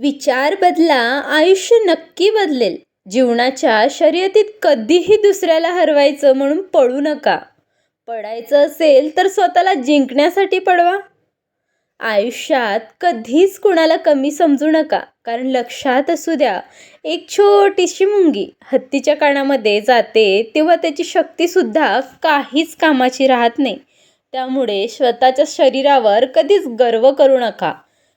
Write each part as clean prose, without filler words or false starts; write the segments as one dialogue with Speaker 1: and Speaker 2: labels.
Speaker 1: विचार बदला, आयुष्य नक्की बदलेल. जीवनाच्या शर्यतीत कधीही दुसऱ्याला हरवायचं म्हणून पळू नका. पडायचं असेल तर स्वतःला जिंकण्यासाठी पडवा. आयुष्यात कधीच कुणाला कमी समजू नका, कारण लक्षात असू द्या, एक छोटीशी मुंगी हत्तीच्या कानामध्ये जाते तेव्हा त्याची शक्तीसुद्धा काहीच कामाची राहत नाही. त्यामुळे स्वतःच्या शरीरावर कधीच गर्व करू नका.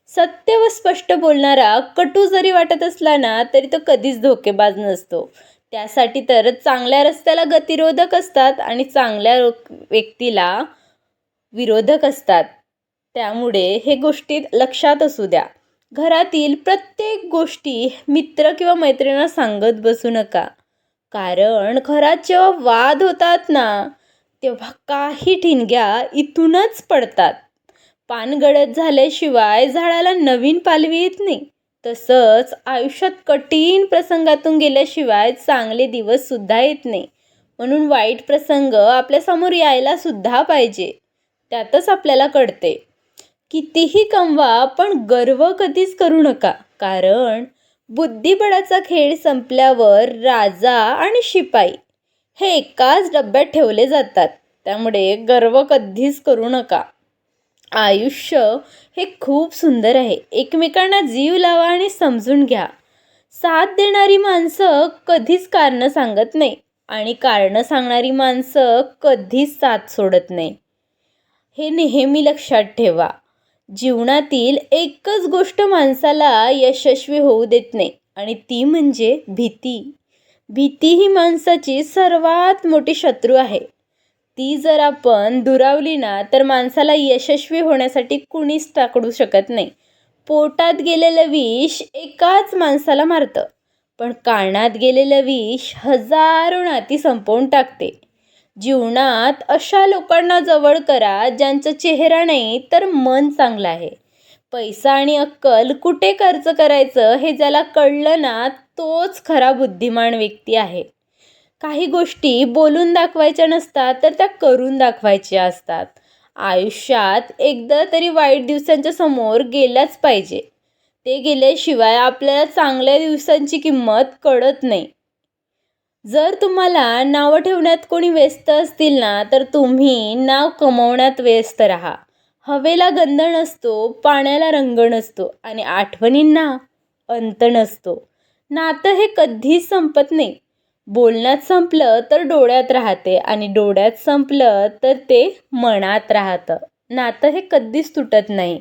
Speaker 1: सत्य व स्पष्ट बोलणारा कटू जरी वाटत असला ना, तरी तो कधीच धोकेबाज नसतो. त्यासाठी तर चांगल्या रस्त्याला गतिरोधक असतात आणि चांगल्या व्यक्तीला विरोधक असतात. त्यामुळे हे गोष्टी लक्षात असू द्या. घरातील प्रत्येक गोष्टी मित्र किंवा मैत्रिणींना सांगत बसू नका, कारण घरात जेव्हा वाद होतात ना, तेव्हा काही ठिणग्या इथूनच पडतात. पान गडद झाल्याशिवाय झाडाला नवीन पालवी येत नाही. तसंच आयुष्यात कठीण प्रसंगातून गेल्याशिवाय चांगले दिवस सुद्धा येत नाही. म्हणून वाईट प्रसंग आपल्यासमोर यायला सुद्धा पाहिजे. त्यातच आपल्याला कळते. कितीही कमवा, पण गर्व कधीच करू नका, कारण बुद्धिबळाचा खेळ संपल्यावर राजा आणि शिपाई हे एकाच डब्यात ठेवले जातात. त्यामुळे गर्व कधीच करू नका. आयुष्य हे खूप सुंदर आहे. एकमेकांना जीव लावा आणि समजून घ्या. साथ देणारी माणसं कधीच कारणं सांगत नाही आणि कारणं सांगणारी माणसं कधीच साथ सोडत नाही. हे नेहमी लक्षात ठेवा. जीवनातील एकच गोष्ट माणसाला यशस्वी होऊ देत नाही, आणि ती म्हणजे भीती. भीती ही माणसाची सर्वात मोठी शत्रू आहे. ती जर आपण दुरावली ना, तर माणसाला यशस्वी होण्यासाठी कुणीच टाकू शकत नाही. पोटात गेलेलं विष एकाच माणसाला मारतं, पण कानात गेलेलं विष हजारो नाती संपवून टाकते. जीवनात अशा लोकांना जवळ करा ज्यांचा चेहरा नाही तर मन चांगलं आहे. पैसा आणि अक्कल कुठे खर्च करायचं हे ज्याला कळलं ना, तोच खरा बुद्धिमान व्यक्ती आहे. काही गोष्टी बोलून दाखवायच्या नसतात, तर त्या करून दाखवायच्या असतात. आयुष्यात एकदा तरी वाईट दिवसांच्या समोर गेल्याच पाहिजे. ते गेल्याशिवाय आपल्याला चांगल्या दिवसांची किंमत कळत नाही. जर तुम्हाला नावं ठेवण्यात कोणी व्यस्त असतील ना, तर तुम्ही नाव कमवण्यात व्यस्त राहा. हवेला गंध नसतो, पाण्याला रंग नसतो आणि आठवणींना अंत नसतो. नातं हे कधीच संपत नाही. बोलण्यात संपलं तर डोळ्यात राहते आणि डोळ्यात संपलं तर ते मनात राहतं. नातं हे कधीच तुटत नाही.